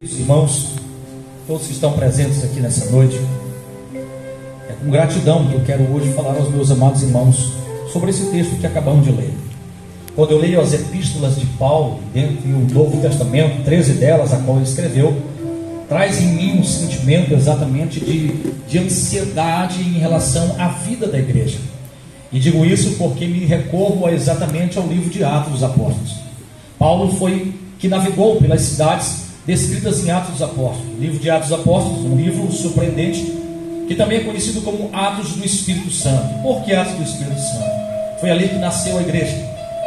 Irmãos, todos que estão presentes aqui nessa noite, é com gratidão que eu quero hoje falar aos meus amados irmãos sobre esse texto que acabamos de ler. Quando eu leio as epístolas de Paulo, dentro do Novo Testamento, 13 delas, a qual ele escreveu, traz em mim um sentimento exatamente de ansiedade em relação à vida da igreja. E digo isso porque me recorro exatamente ao livro de Atos dos Apóstolos. Paulo foi que navegou pelas cidades descritas em Atos dos Apóstolos. O livro de Atos dos Apóstolos, um livro surpreendente, que também é conhecido como Atos do Espírito Santo. Por que Atos do Espírito Santo? Foi ali que nasceu a igreja.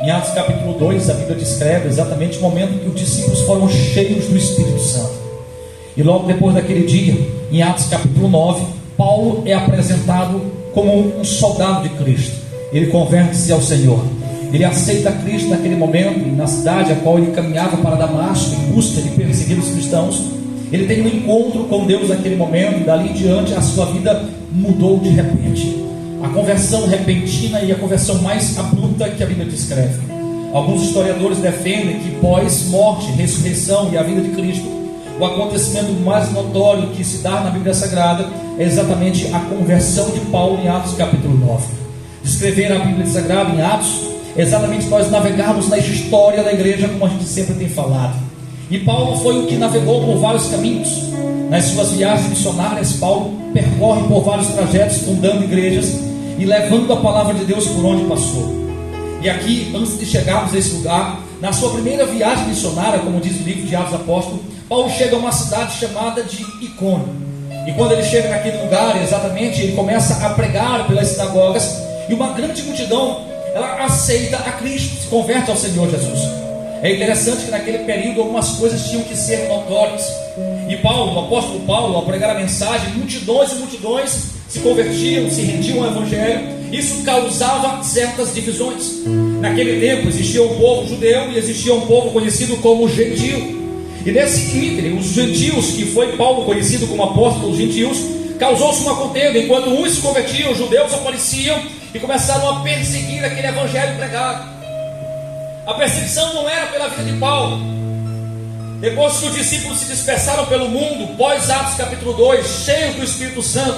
Em Atos capítulo 2, a Bíblia descreve exatamente o momento que os discípulos foram cheios do Espírito Santo. E logo depois daquele dia, em Atos capítulo 9, Paulo é apresentado como um soldado de Cristo. Ele converte-se ao Senhor. Ele aceita Cristo naquele momento, na cidade a qual ele caminhava para Damasco, em busca de perseguir os cristãos. Ele tem um encontro com Deus naquele momento, e dali em diante a sua vida mudou de repente. A conversão repentina e a conversão mais abrupta que a Bíblia descreve. Alguns historiadores defendem que pós-morte, ressurreição e a vida de Cristo, o acontecimento mais notório que se dá na Bíblia Sagrada é exatamente a conversão de Paulo em Atos capítulo 9. Descrever a Bíblia Sagrada em Atos, exatamente nós navegarmos na história da igreja, como a gente sempre tem falado. E Paulo foi o que navegou por vários caminhos. Nas suas viagens missionárias, Paulo percorre por vários trajetos, fundando igrejas e levando a palavra de Deus por onde passou. E aqui, antes de chegarmos a esse lugar, na sua primeira viagem missionária, como diz o livro de Atos dos Apóstolos, Paulo chega a uma cidade chamada de Icônio. E quando ele chega naquele lugar, exatamente, ele começa a pregar pelas sinagogas, e uma grande multidão ela aceita a Cristo, se converte ao Senhor Jesus. É interessante que naquele período algumas coisas tinham que ser notórias. E Paulo, o apóstolo Paulo, ao pregar a mensagem, multidões e multidões se convertiam, se rendiam ao Evangelho. Isso causava certas divisões. Naquele tempo existia um povo judeu e existia um povo conhecido como gentio. E nesse ínterim, os gentios, que foi Paulo conhecido como apóstolo dos gentios, causou-se uma contenda. Enquanto uns se convertiam, os judeus apareciam e começaram a perseguir aquele evangelho pregado. A perseguição não era pela vida de Paulo. Depois que os discípulos se dispersaram pelo mundo, pós Atos capítulo 2, cheios do Espírito Santo,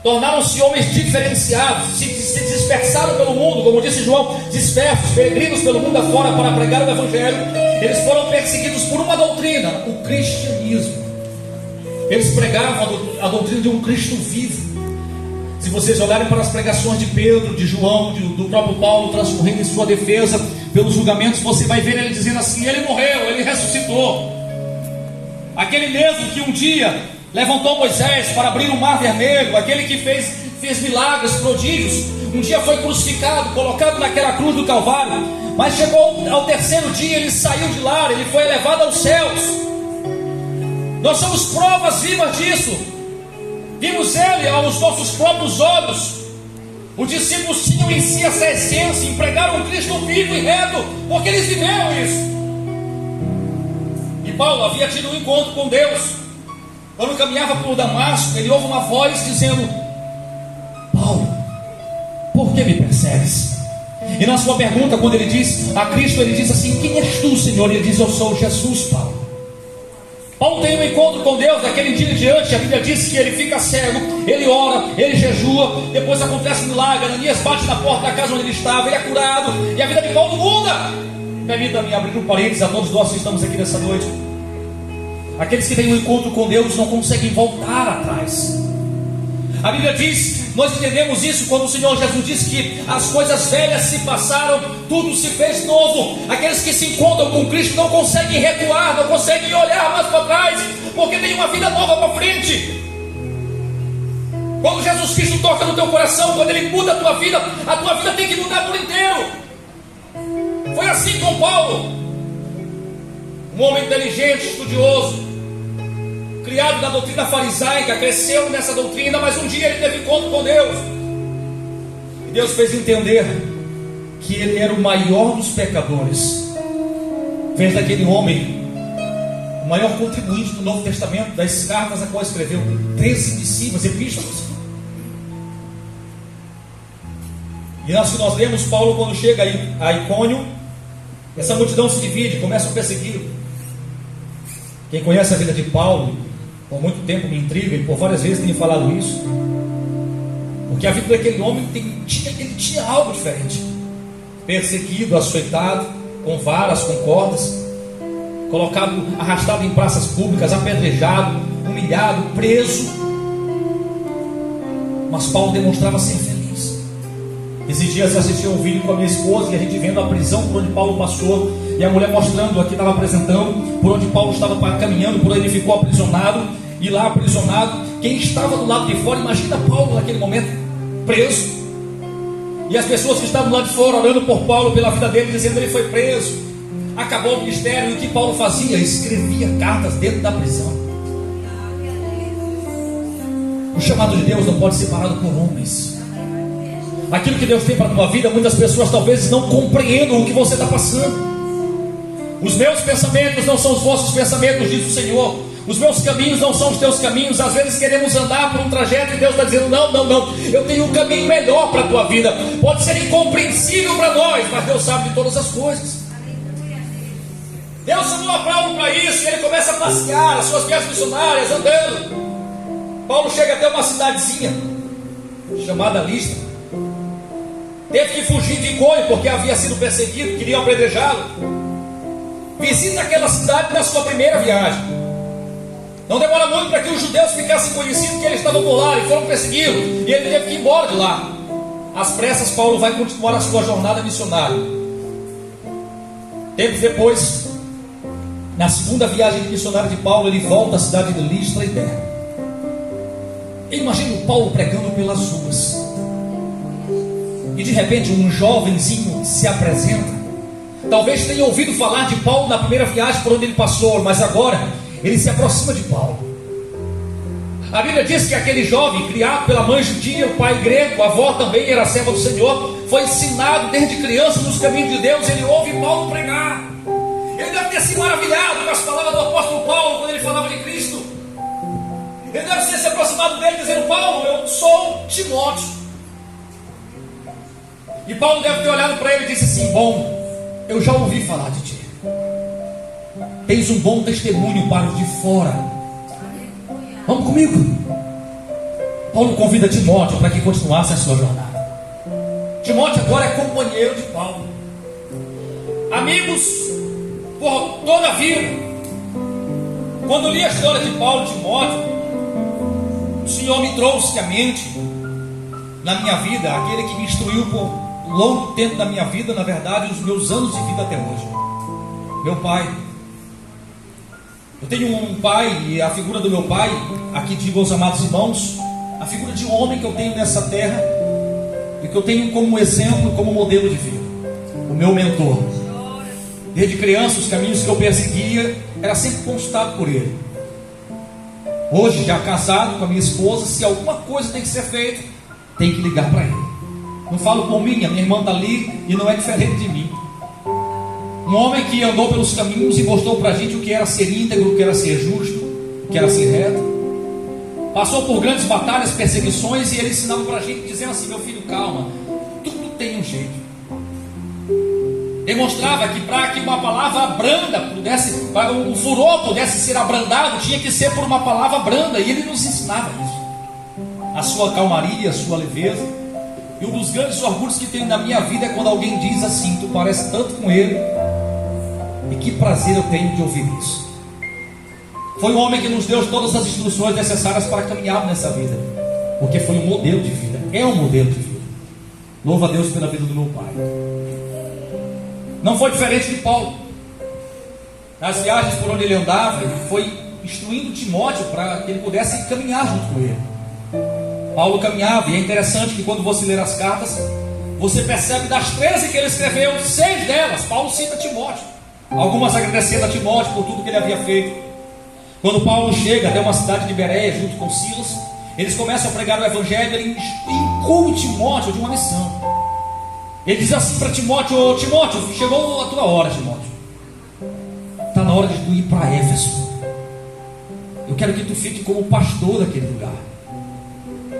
tornaram-se homens diferenciados, se dispersaram pelo mundo, como disse João, dispersos, peregrinos pelo mundo afora para pregar o evangelho. Eles foram perseguidos por uma doutrina, o cristianismo. Eles pregavam a doutrina de um Cristo vivo. Se vocês olharem para as pregações de Pedro, de João, do próprio Paulo, transcorrendo em sua defesa pelos julgamentos, você vai ver ele dizendo assim: ele morreu, ele ressuscitou. Aquele mesmo que um dia levantou Moisés para abrir o mar vermelho, aquele que fez milagres, prodígios, um dia foi crucificado, colocado naquela cruz do Calvário, mas chegou ao terceiro dia, ele saiu de lá, ele foi elevado aos céus. Nós somos provas vivas disso. Vimos ele aos nossos próprios olhos. Os discípulos tinham em si essa essência, empregaram um Cristo vivo e reto, porque eles viveram isso. E Paulo havia tido um encontro com Deus. Quando caminhava por Damasco, ele ouve uma voz dizendo: Paulo, por que me persegues? E na sua pergunta, quando ele diz a Cristo, ele diz assim: quem és tu, Senhor? E ele diz: eu sou Jesus, Paulo. Paulo tem um encontro com Deus, daquele dia em diante, a Bíblia diz que ele fica cego, ele ora, ele jejua, depois acontece um milagre, Ananias bate na porta da casa onde ele estava, ele é curado, e a vida de Paulo muda. Permita-me abrir um parênteses a todos nós que estamos aqui nessa noite. Aqueles que têm um encontro com Deus não conseguem voltar atrás. A Bíblia diz, nós entendemos isso quando o Senhor Jesus diz que as coisas velhas se passaram, tudo se fez novo. Aqueles que se encontram com Cristo não conseguem recuar, não conseguem olhar mais para trás, porque tem uma vida nova para frente. Quando Jesus Cristo toca no teu coração, quando Ele muda a tua vida tem que mudar por inteiro. Foi assim com Paulo, um homem inteligente, estudioso, criado na doutrina farisaica, cresceu nessa doutrina, mas um dia ele teve encontro com Deus, e Deus fez entender que ele era o maior dos pecadores. Fez daquele homem o maior contribuinte do Novo Testamento, das cartas a qual escreveu, 13 discípulos, epístolas. E nós lemos Paulo quando chega a Icônio, essa multidão se divide, começa a persegui-lo. Quem conhece a vida de Paulo, por muito tempo me intriga, e por várias vezes tenho falado isso, porque a vida daquele homem ele tinha algo diferente. Perseguido, açoitado, com varas, com cordas, colocado, arrastado em praças públicas, apedrejado, humilhado, preso. Mas Paulo demonstrava ser feliz. Esses dias eu assisti um vídeo com a minha esposa e a gente vendo a prisão por onde Paulo passou, e a mulher mostrando, aqui estava apresentando, por onde Paulo estava caminhando, por onde ele ficou aprisionado. E lá aprisionado, quem estava do lado de fora, imagina Paulo naquele momento, preso, e as pessoas que estavam do lado de fora orando por Paulo, pela vida dele, dizendo que ele foi preso, acabou o ministério. E o que Paulo fazia? Escrevia cartas dentro da prisão. O chamado de Deus não pode ser parado por homens. Aquilo que Deus tem para a tua vida, muitas pessoas talvez não compreendam o que você está passando. Os meus pensamentos não são os vossos pensamentos, diz o Senhor. Os meus caminhos não são os teus caminhos. Às vezes queremos andar por um trajeto e Deus está dizendo: não, eu tenho um caminho melhor para a tua vida. Pode ser incompreensível para nós, mas Deus sabe de todas as coisas. Deus chamou a Paulo para isso, e ele começa a passear as suas viagens missionárias, andando. Paulo chega até uma cidadezinha chamada Listra. Teve que fugir de Icônio, porque havia sido perseguido, queriam apedrejá-lo. Visita aquela cidade na sua primeira viagem. Não demora muito para que os judeus ficassem conhecidos que eles estavam por lá e foram perseguidos, e ele teve que ir embora de lá. Às pressas, Paulo vai continuar a sua jornada missionária. Tempos depois, na segunda viagem missionária de Paulo, ele volta à cidade de Listra e Derbe. Eu imagino Paulo pregando pelas ruas, e de repente um jovenzinho se apresenta. Talvez tenha ouvido falar de Paulo na primeira viagem por onde ele passou, mas agora ele se aproxima de Paulo. A Bíblia diz que aquele jovem, criado pela mãe judia, o pai grego, a avó também era serva do Senhor, foi ensinado desde criança nos caminhos de Deus. Ele ouve Paulo pregar. Ele deve ter se maravilhado com as palavras do apóstolo Paulo quando ele falava de Cristo. Ele deve ter se aproximado dele dizendo: Paulo, eu sou Timóteo. E Paulo deve ter olhado para ele e disse assim: bom, eu já ouvi falar de ti. Tens um bom testemunho para os de fora. Vamos comigo. Paulo convida Timóteo para que continuasse a sua jornada. Timóteo agora é companheiro de Paulo, amigos por toda a vida. Quando li a história de Paulo e Timóteo, o Senhor me trouxe à mente, na minha vida, aquele que me instruiu por longo tempo da minha vida, na verdade, os meus anos de vida até hoje, meu pai. Eu tenho um pai, e a figura do meu pai, aqui digo aos amados irmãos, a figura de um homem que eu tenho nessa terra, e que eu tenho como exemplo, como modelo de vida, o meu mentor. Desde criança, os caminhos que eu perseguia, era sempre constado por ele. Hoje, já casado com a minha esposa, se alguma coisa tem que ser feita, tem que ligar para ele. Não falo por mim, a minha irmã está ali e não é diferente de mim. Um homem que andou pelos caminhos e mostrou para a gente o que era ser íntegro, o que era ser justo, o que era ser reto. Passou por grandes batalhas, perseguições, e ele ensinava para a gente, dizendo assim: meu filho, calma, tudo tem um jeito. Demonstrava que para que uma palavra branda pudesse, para um furor pudesse ser abrandado, tinha que ser por uma palavra branda, e ele nos ensinava isso. A sua calmaria, a sua leveza. E um dos grandes orgulhos que tenho na minha vida é quando alguém diz assim: tu parece tanto com ele, e que prazer eu tenho de ouvir isso. Foi um homem que nos deu todas as instruções necessárias para caminhar nessa vida, porque foi um modelo de vida, é um modelo de vida. Louva a Deus pela vida do meu pai. Não foi diferente de Paulo. Nas viagens por onde ele andava, ele foi instruindo Timóteo para que ele pudesse caminhar junto com ele. Paulo caminhava, e é interessante que quando você ler as cartas, você percebe das 13 que ele escreveu, 6 delas, Paulo cita Timóteo. Algumas agradecendo a Timóteo por tudo que ele havia feito. Quando Paulo chega até uma cidade de Bereia, junto com Silas, eles começam a pregar o evangelho, ele inclui Timóteo de uma missão. Ele diz assim para Timóteo: ô Timóteo, chegou a tua hora, Timóteo. Está na hora de tu ir para Éfeso. Eu quero que tu fique como pastor daquele lugar.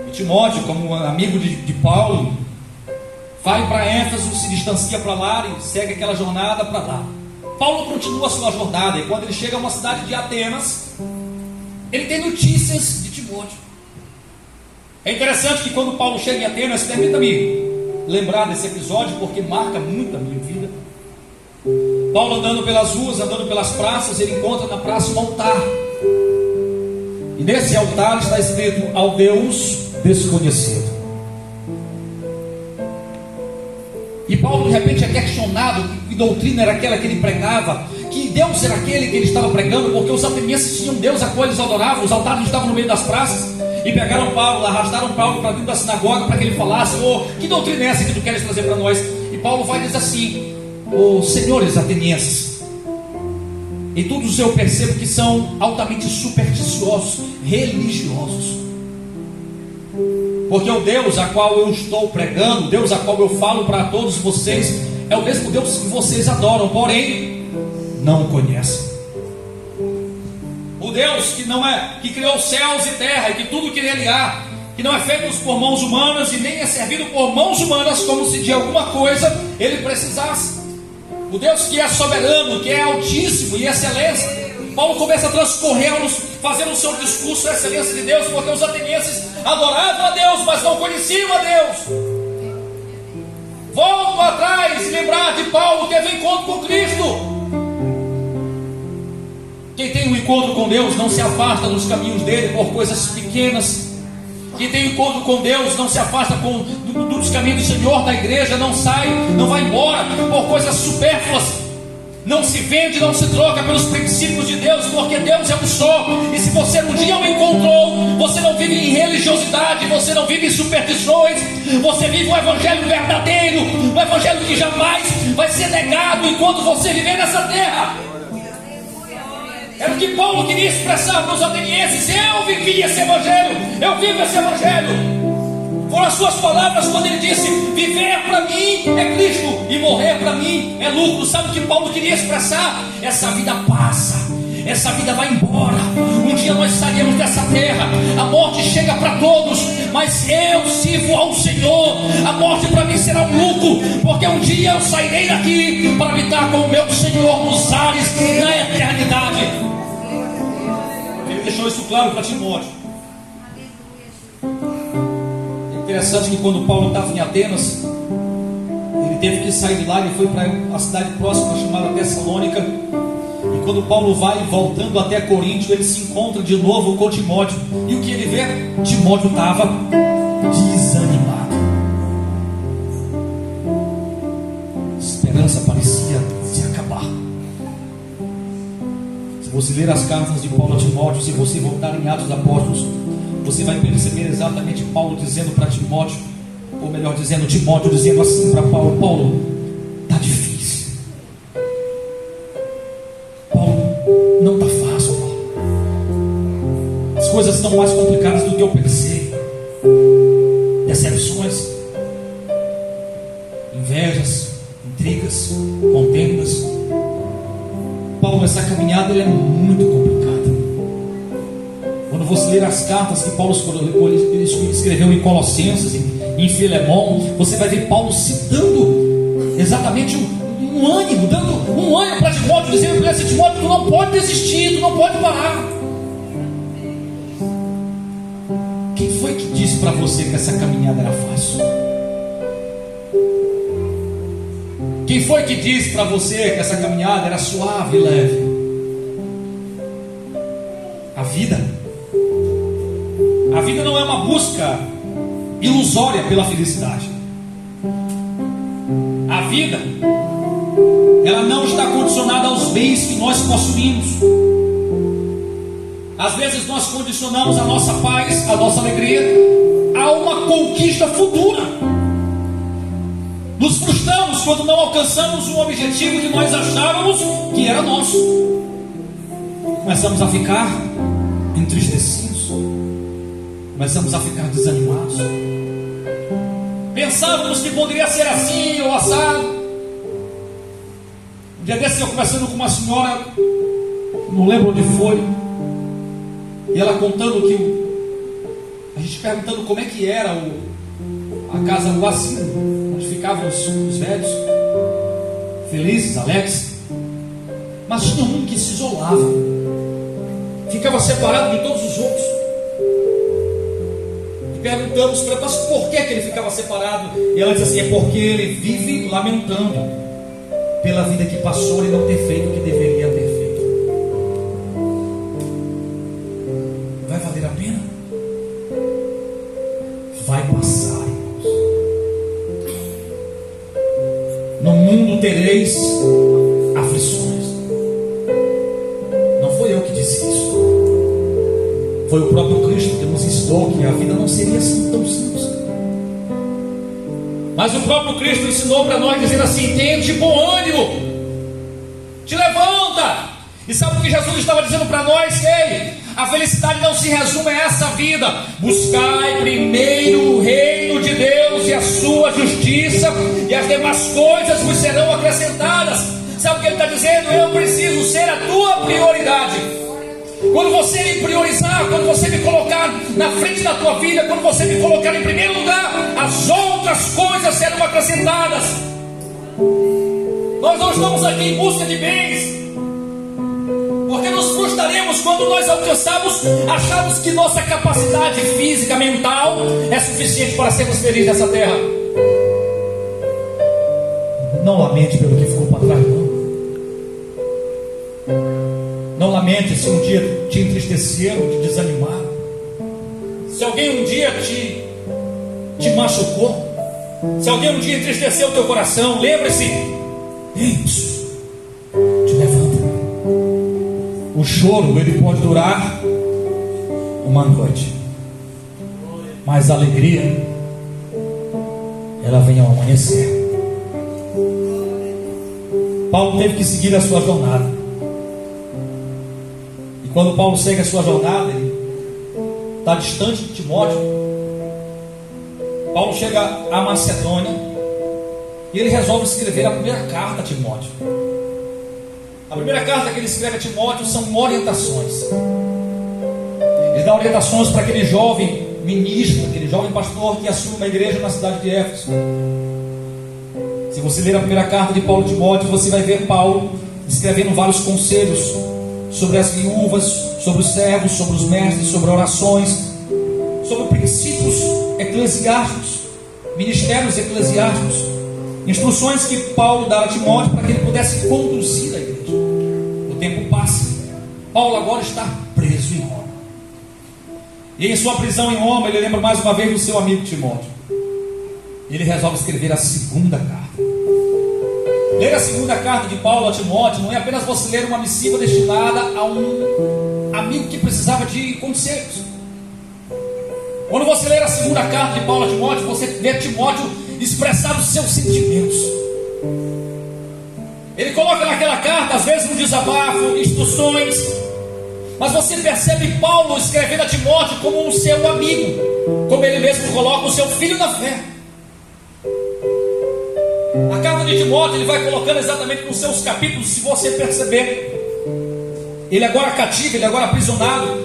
E Timóteo, como amigo de Paulo, vai para Éfeso, se distancia para lá e segue aquela jornada para lá. Paulo continua a sua jornada, e quando ele chega a uma cidade de Atenas, ele tem notícias de Timóteo. É interessante que quando Paulo chega em Atenas, permita-me lembrar desse episódio, porque marca muito a minha vida. Paulo andando pelas ruas, andando pelas praças, ele encontra na praça um altar, e nesse altar está escrito: ao Deus desconhecido. E Paulo de repente é questionado que doutrina era aquela que ele pregava, que Deus era aquele que ele estava pregando, porque os atenienses tinham um Deus a qual eles adoravam, os altares estavam no meio das praças, e pegaram Paulo, arrastaram Paulo para dentro da sinagoga para que ele falasse: que doutrina é essa que tu queres trazer para nós? E Paulo vai dizer assim: senhores atenienses, e todos eu percebo que são altamente supersticiosos, religiosos, porque o Deus a qual eu estou pregando, o Deus a qual eu falo para todos vocês, é o mesmo Deus que vocês adoram, porém não o conhecem. O Deus que não é, que criou céus e terra, e que tudo que nele há, que não é feito por mãos humanas, e nem é servido por mãos humanas, como se de alguma coisa ele precisasse. O Deus que é soberano, que é altíssimo e excelência. Paulo começa a transcorrer-nos, fazendo o seu discurso a excelência de Deus, porque os atenienses adoravam a Deus, mas não conheciam a Deus. Volto atrás e lembrar de Paulo, teve encontro com Cristo. Quem tem um encontro com Deus não se afasta dos caminhos dele por coisas pequenas. Quem tem um encontro com Deus não se afasta dos caminhos do Senhor, da igreja, não sai, não vai embora por coisas supérfluas. Não se vende, não se troca pelos princípios de Deus, porque Deus é um só. E se você um dia o encontrou, você não vive em religiosidade, você não vive em superstições, você vive um evangelho verdadeiro, um evangelho que jamais vai ser negado enquanto você viver nessa terra. Era o que Paulo queria expressar para os atenienses: eu vivi esse evangelho, eu vivo esse evangelho. Foram as suas palavras quando ele disse: viver para mim é Cristo e morrer para mim é lucro. Sabe o que Paulo queria expressar? Essa vida passa, essa vida vai embora. Um dia nós estaremos nessa terra, a morte chega para todos, mas eu sirvo ao Senhor. A morte para mim será um lucro, porque um dia eu sairei daqui para habitar com o meu Senhor nos ares na eternidade. Ele deixou isso claro para Timóteo. Interessante que quando Paulo estava em Atenas, ele teve que sair de lá, ele foi para a cidade próxima chamada Tessalônica. E quando Paulo vai voltando até Coríntio, ele se encontra de novo com Timóteo. E o que ele vê? Timóteo estava desanimado. A esperança parecia se acabar. Se você ler as cartas de Paulo a Timóteo, se você voltar em Atos dos Apóstolos, você vai perceber exatamente Paulo dizendo para Timóteo, ou melhor dizendo, Timóteo dizendo assim para Paulo: Paulo, está difícil. Paulo, não está fácil, Paulo. As coisas estão mais complicadas do que eu pensei. Decepções, invejas, intrigas, contendas. Paulo, essa caminhada ela é muito complicada. Quando você ler as cartas que Paulo escreveu em Colossenses, em Filemão, você vai ver Paulo citando exatamente um ânimo, dando um ânimo para Timóteo, dizendo para esse Timóteo: tu não pode desistir, tu não pode parar. Quem foi que disse para você que essa caminhada era fácil? Quem foi que disse para você que essa caminhada era suave e leve? A vida não é uma busca ilusória pela felicidade. A vida, ela não está condicionada aos bens que nós possuímos. Às vezes nós condicionamos a nossa paz, a nossa alegria a uma conquista futura. Nos frustramos quando não alcançamos um objetivo que nós achávamos que era nosso. Começamos a ficar entristecidos, começamos a ficar desanimados. Pensávamos que poderia ser assim ou assado. Um dia desses eu conversando com uma senhora, não lembro onde foi, e ela contando que a gente perguntando como é que era a casa, o asilo onde ficavam os velhos, felizes, alegres. Mas tinha um que se isolava, ficava separado de todos os outros. E perguntamos para ela, mas por que ele ficava separado? E ela disse assim: é porque ele vive lamentando pela vida que passou e não ter feito o que deveria ter feito. Vai valer a pena? Vai passar, irmãos. No mundo tereis aflições. Não foi eu que disse isso. Foi o próprio Cristo que nos ensinou que a vida não seria assim tão simples. Mas o próprio Cristo ensinou para nós, dizendo assim: tende bom ânimo, te levanta. E sabe o que Jesus estava dizendo para nós? Ei, a felicidade não se resume a essa vida. Buscai primeiro o reino de Deus e a sua justiça, e as demais coisas vos serão acrescentadas. Sabe o que ele está dizendo? Eu preciso ser a tua prioridade. Quando você me priorizar, quando você me colocar na frente da tua vida, quando você me colocar em primeiro lugar, as outras coisas serão acrescentadas. Nós não estamos aqui em busca de bens, porque nos frustraremos quando nós achamos que nossa capacidade física, mental é suficiente para sermos felizes nessa terra. Não lamente pelo que ficou para trás, não. Não lamente se um dia te entristeceram, te desanimaram, se alguém um dia te machucou, se alguém um dia entristeceu o teu coração. Lembre-se: ei, te levanta. O choro, ele pode durar uma noite, mas a alegria, ela vem ao amanhecer. Paulo teve que seguir a sua jornada. E quando Paulo segue a sua jornada, ele está distante de Timóteo. Paulo chega à Macedônia e ele resolve escrever a primeira carta a Timóteo. A primeira carta que ele escreve a Timóteo são orientações. Ele dá orientações para aquele jovem ministro, aquele jovem pastor que assume uma igreja na cidade de Éfeso. Se você ler a primeira carta de Paulo a Timóteo, você vai ver Paulo escrevendo vários conselhos sobre as viúvas, sobre os servos, sobre os mestres, sobre orações, sobre princípios eclesiásticos, ministérios eclesiásticos, instruções que Paulo dá a Timóteo para que ele pudesse conduzir a igreja. O tempo passa, Paulo agora está preso em Roma, e em sua prisão em Roma ele lembra mais uma vez do seu amigo Timóteo. Ele resolve escrever a segunda carta. Ler a segunda carta de Paulo a Timóteo não é apenas você ler uma missiva destinada a um amigo que precisava de conselhos. Quando você ler a segunda carta de Paulo a Timóteo, você vê Timóteo expressar os seus sentimentos. Ele coloca naquela carta, às vezes, um desabafo, instruções, mas você percebe Paulo escrevendo a Timóteo como um seu amigo, como ele mesmo coloca, o seu filho na fé. A carta de Timóteo ele vai colocando exatamente nos seus capítulos. Se você perceber, ele agora cativo, ele agora aprisionado,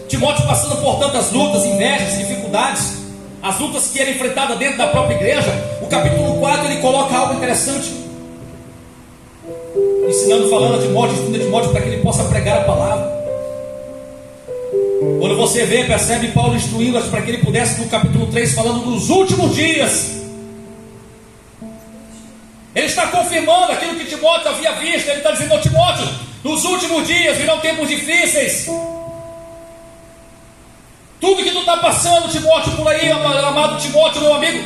Timóteo passando por tantas lutas, invejas, dificuldades, as lutas que eram enfrentadas dentro da própria igreja. O capítulo 4 ele coloca algo interessante, falando a Timóteo, ensinando a Timóteo para que ele possa pregar a palavra. Quando você vê, percebe Paulo instruindo para que ele pudesse, no capítulo 3, falando dos últimos dias. Ele está confirmando aquilo que Timóteo havia visto. Ele está dizendo: Timóteo, nos últimos dias virão tempos difíceis. Tudo que tu está passando, Timóteo, por aí, amado Timóteo, meu amigo,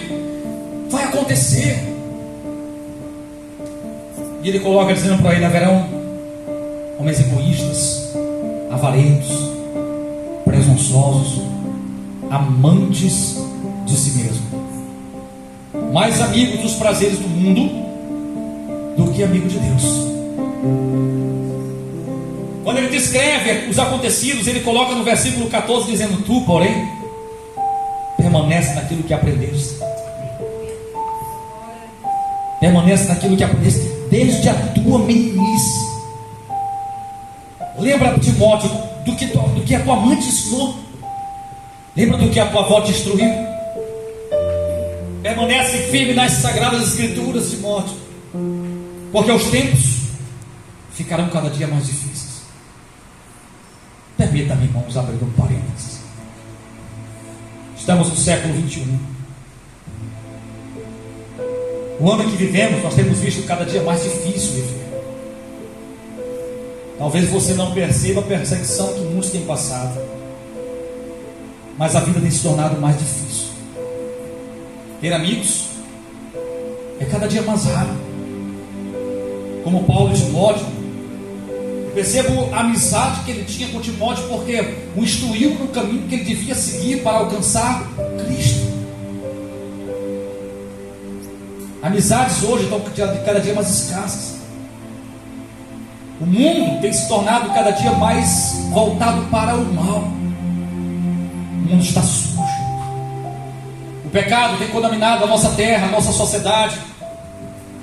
vai acontecer. E ele coloca dizendo para ele: haverão homens egoístas, avarentos, presunçosos, amantes de si mesmo, mais amigos dos prazeres do mundo do que amigo de Deus. Quando ele descreve os acontecidos, ele coloca no versículo 14 dizendo: tu, porém, permanece naquilo que aprendeste. Permanece naquilo que aprendeste desde a tua meninice. Lembra, Timóteo, do que a tua mãe te ensinou. Lembra do que a tua avó te instruiu. Permanece firme nas sagradas escrituras, Timóteo, porque os tempos ficarão cada dia mais difíceis. Permita-me, irmãos, abrir um parênteses. Estamos no século 21. O ano que vivemos, nós temos visto cada dia mais difícil viver. Talvez você não perceba a perseguição que muitos têm passado, mas a vida tem se tornado mais difícil. Ter amigos é cada dia mais raro. Como Paulo e Timóteo, eu percebo a amizade que ele tinha com Timóteo, porque o instruiu no caminho que ele devia seguir para alcançar Cristo. Amizades hoje estão cada dia mais escassas. O mundo tem se tornado cada dia mais voltado para o mal. O mundo está sujo. O pecado tem contaminado a nossa terra, a nossa sociedade.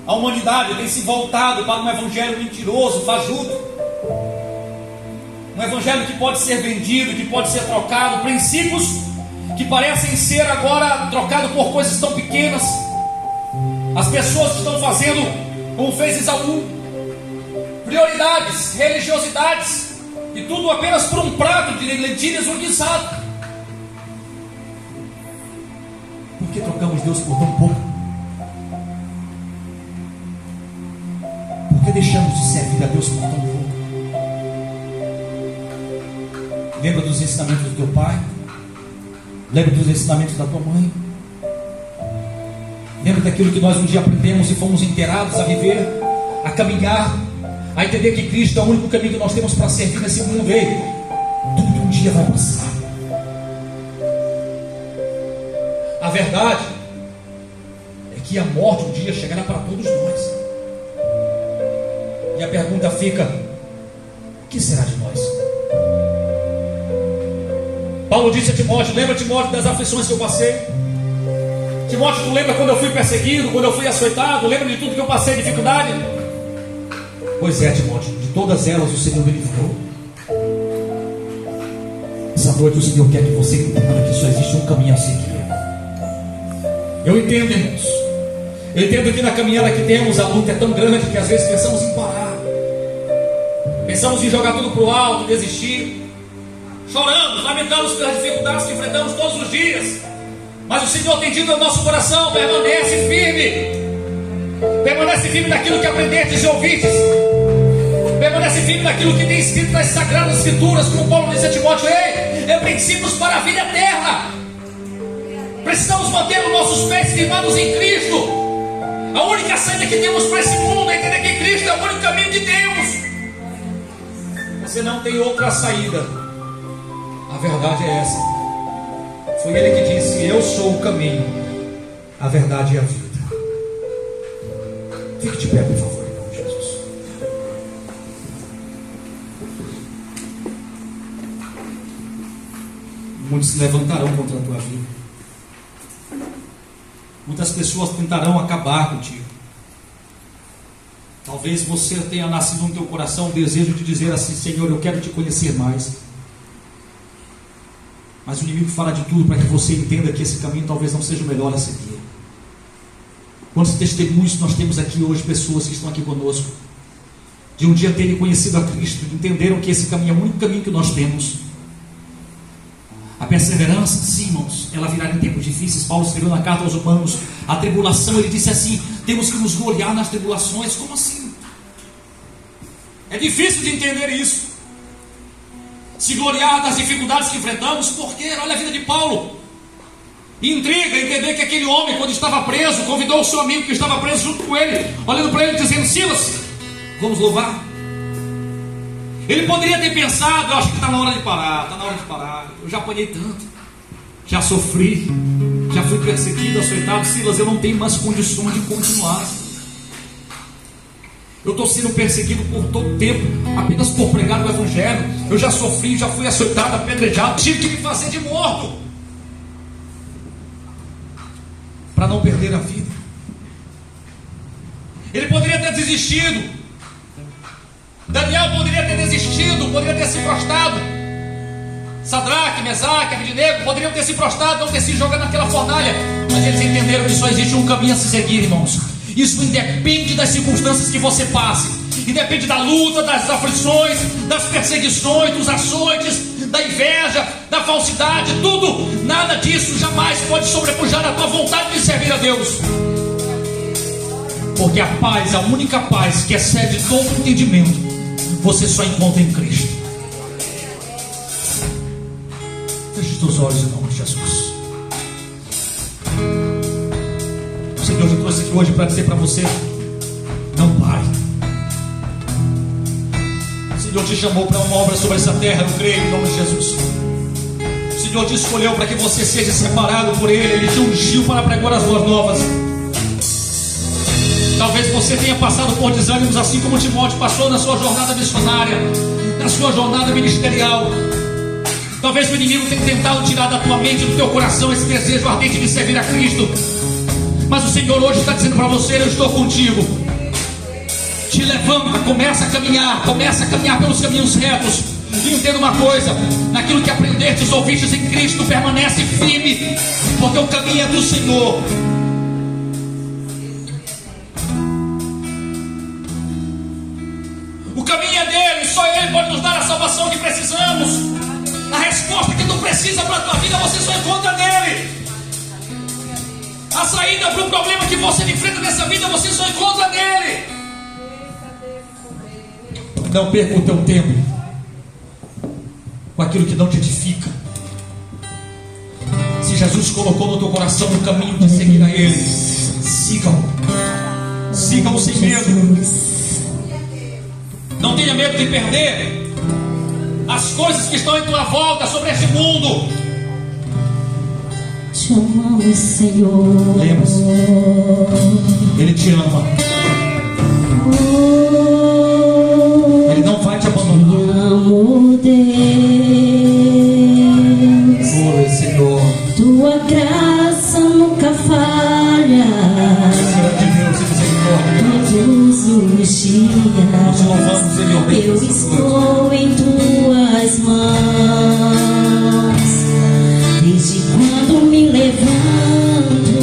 A humanidade tem se voltado para um evangelho mentiroso, fajuto. Um evangelho que pode ser vendido, que pode ser trocado. Princípios que parecem ser agora trocados por coisas tão pequenas. As pessoas estão fazendo como fez Esaú, prioridades, religiosidades, e tudo apenas por um prato de lentilhas ou guisado. Por que trocamos Deus por tão pouco? Por que deixamos de servir a Deus por tão pouco? Lembra dos ensinamentos do teu pai? Lembra dos ensinamentos da tua mãe? Lembra daquilo que nós um dia aprendemos e fomos inteirados a viver, a caminhar, a entender que Cristo é o único caminho que nós temos para servir nesse mundo. Ei, tudo um dia vai passar. A verdade é que a morte um dia chegará para todos nós. E a pergunta fica: o que será de nós? Paulo disse a Timóteo: lembra, Timóteo, das aflições que eu passei? Timóteo, tu lembra quando eu fui perseguido, quando eu fui açoitado? Lembra de tudo que eu passei, dificuldade? Pois é, Timóteo, de todas elas o Senhor me livrou. Essa noite o Senhor quer que você entenda que só existe um caminho a seguir. Eu entendo, irmãos. Eu entendo que na caminhada que temos a luta é tão grande que às vezes pensamos em parar. Pensamos em jogar tudo para o alto, desistir. Choramos, lamentamos pelas dificuldades que enfrentamos todos os dias. Mas o Senhor tem dito ao nosso coração: permanece firme. Permanece firme naquilo que aprendestes e ouvistes. Permanece firme naquilo que tem escrito nas Sagradas Escrituras. Como Paulo disse a Timóteo: ei, é princípios para a vida eterna. Precisamos manter os nossos pés firmados em Cristo. A única saída que temos para esse mundo é entender que Cristo é o único caminho que temos. Você não tem outra saída. A verdade é essa. Foi Ele que disse: eu sou o caminho, a verdade e a vida. Fique de pé, por favor, em nome de Jesus. Muitos se levantarão contra a tua vida. Muitas pessoas tentarão acabar contigo. Talvez você tenha nascido no teu coração o desejo de dizer assim: Senhor, eu quero te conhecer mais. Mas o inimigo fala de tudo para que você entenda que esse caminho talvez não seja o melhor a seguir. Quantos testemunhos nós temos aqui hoje, pessoas que estão aqui conosco, de um dia terem conhecido a Cristo, entenderam que esse caminho é o único caminho que nós temos. A perseverança, sim, irmãos, ela virá em tempos difíceis. Paulo escreveu na carta aos Romanos: a tribulação, ele disse assim: temos que nos gloriar nas tribulações. Como assim? É difícil de entender isso. Se gloriar das dificuldades que enfrentamos, porque olha a vida de Paulo. Intriga entender que aquele homem, quando estava preso, convidou o seu amigo que estava preso junto com ele, olhando para ele dizendo: Silas, vamos louvar. Ele poderia ter pensado: eu acho que está na hora de parar, está na hora de parar. Eu já apanhei tanto, já sofri, já fui perseguido, açoitado. Silas, eu não tenho mais condições de continuar. Eu estou sendo perseguido por todo o tempo, apenas por pregar o Evangelho. Eu já sofri, já fui açoitado, apedrejado, tive que me fazer de morto para não perder a vida. Ele poderia ter desistido. Daniel poderia ter desistido, poderia ter se prostrado. Sadraque, Mesaque, Abednego poderiam ter se prostrado, não ter se jogado naquela fornalha. Mas eles entenderam que só existe um caminho a se seguir, irmãos. Isso independe das circunstâncias que você passe. que depende da luta, das aflições, das perseguições, dos açoites, da inveja, da falsidade, tudo, nada disso jamais pode sobrepujar a tua vontade de servir a Deus. Porque a paz, a única paz que excede todo entendimento, você só encontra em Cristo. Feche os teus olhos em nome de Jesus. O Senhor te trouxe aqui hoje para dizer para você: não pare. O Senhor te chamou para uma obra sobre essa terra, eu creio, em nome de Jesus. O Senhor te escolheu para que você seja separado por Ele. Ele te ungiu para pregar as boas novas. Talvez você tenha passado por desânimos, assim como Timóteo passou na sua jornada missionária, na sua jornada ministerial. Talvez o inimigo tenha tentado tirar da tua mente, do teu coração, esse desejo ardente de servir a Cristo. Mas o Senhor hoje está dizendo para você: eu estou contigo. Te levanta, começa a caminhar pelos caminhos retos. E entenda uma coisa: naquilo que aprendestes, ouvistes em Cristo, permanece firme, porque o caminho é do Senhor. O caminho é dele, só Ele pode nos dar a salvação que precisamos. A resposta que tu precisa para a tua vida, você só encontra nele. A saída para o problema que você enfrenta nessa vida, você só encontra nele. Não perca o teu tempo com aquilo que não te edifica. Se Jesus colocou no teu coração o caminho de seguir a Ele, sigam sem medo. Não tenha medo de perder as coisas que estão em tua volta sobre este mundo. Te amamos, Senhor. Lembre-se, Ele te ama. Ele não vai te abandonar. Te amo, Deus. Oi, Senhor. Tua graça nunca falha. De Deus e misericórdia. Todos os dias eu estou em tuas mãos. Desde quando me levanto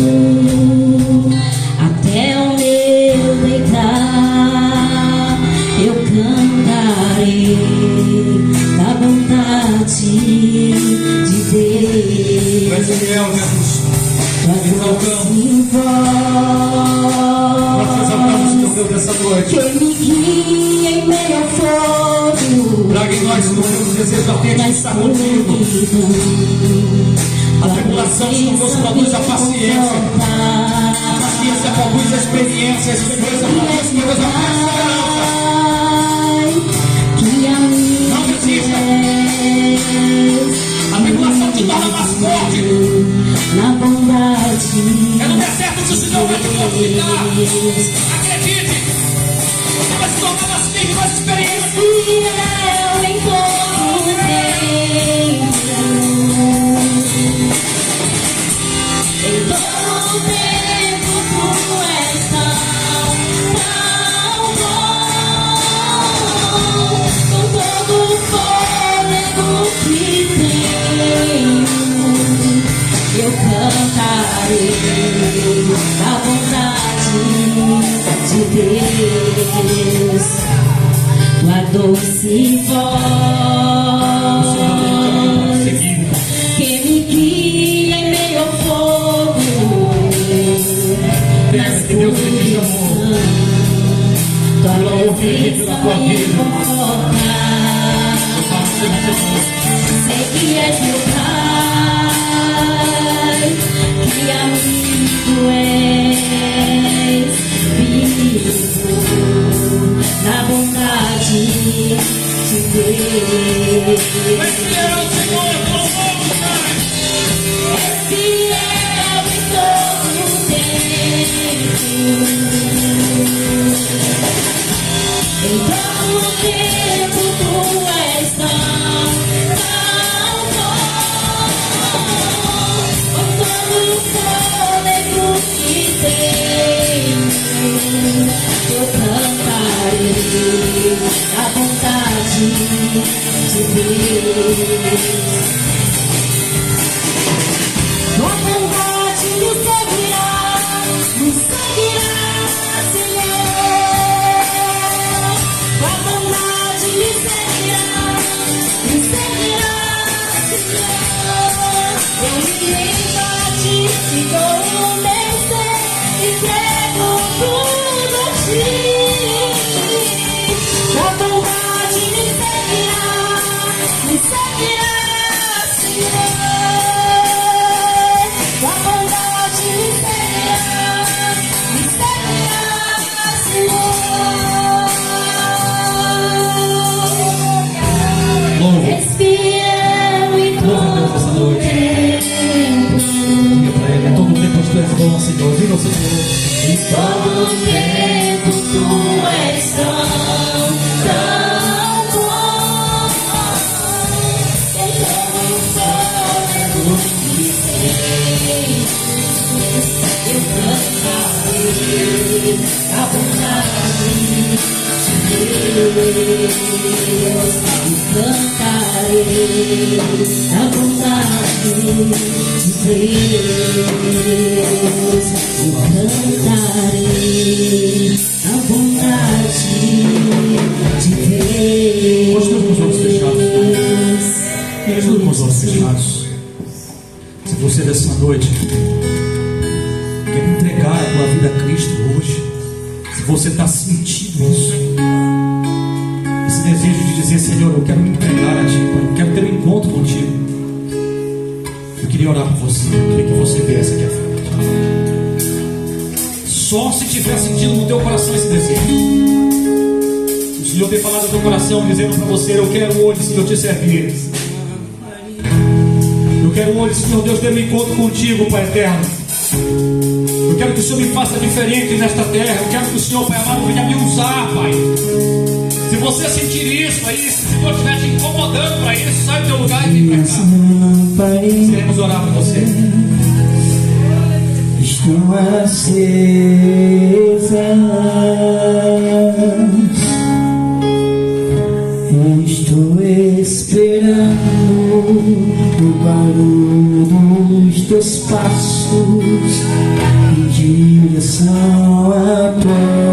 até o meu deitar, eu cantarei da bondade de Deus. Mas Ele é o Jesus. Nós exaltamos o teu Deus essa noite. Que me guia em meio ao fogo. Traga em nós o teu desejo ardente de estar contigo. A tribulação de Deus produz a paciência. A paciência produz a experiência. A experiência produz todas as esperança. Não desista. A tribulação te torna mais forte. Na bondade. É no deserto que o Senhor vai te fortificar. Acredite. Você vai se tornar mais firme, mais experiente. Fiel em todo tempo. Em todo tempo tu és tão bom. Com todo o fôlego que tenho, eu cantarei a bondade de Deus. Tua doce voz que me guia em meio ao fogo. Peça que Deus te chamou. Pelo amor que Ele tem na tua vida. Sei que és meu Pai, que amigo és, vivo na bondade de Deus. Mas fiel ao Senhor, eu tô louco, Pai. És fiel em todo tempo. Em todo tempo tu és tão bom. Com todo o fôlego que tenho, eu cantarei a bondade de Deus. Eu me rendo a ti, te dou o meu ser, entrego tudo a ti. Tua bondade me seguirá, Senhor. Tua bondade me seguirá, Senhor. Respira e Louva a Deus essa noite. Diga para Ele, todo tempo tu és bom, Senhor. Diga ao Senhor. E todo tempo tu és tão bom. Então todo que sei, eu cantarei a bondade de Deus. Eu cantarei a bondade de Deus. Eu cantarei a bondade de Deus. Continua com os olhos fechados. Continua com os olhos fechados. Se você dessa noite quer entregar a tua vida a Cristo hoje, se você está sentindo isso, esse desejo de dizer, Senhor, eu quero me entregar a Ti, Pai, eu quero ter um encontro contigo, eu queria orar por você, eu queria que você viesse aqui à frente. Só se tiver sentido no teu coração esse desejo. O Senhor tem falado no teu coração, dizendo para você, eu quero hoje, Senhor, te servir. Eu quero hoje, Senhor Deus, ter um encontro contigo, Pai eterno. Eu quero que o Senhor me faça diferente nesta terra. Eu quero que o Senhor, Pai amado, venha me usar, Pai. Se você sentir isso aí, se o Senhor estiver te incomodando para isso, sai do teu lugar e vem para cá. Queremos orar por você. Estão acesas eu estou esperando o barulho teus passos em direção à porta.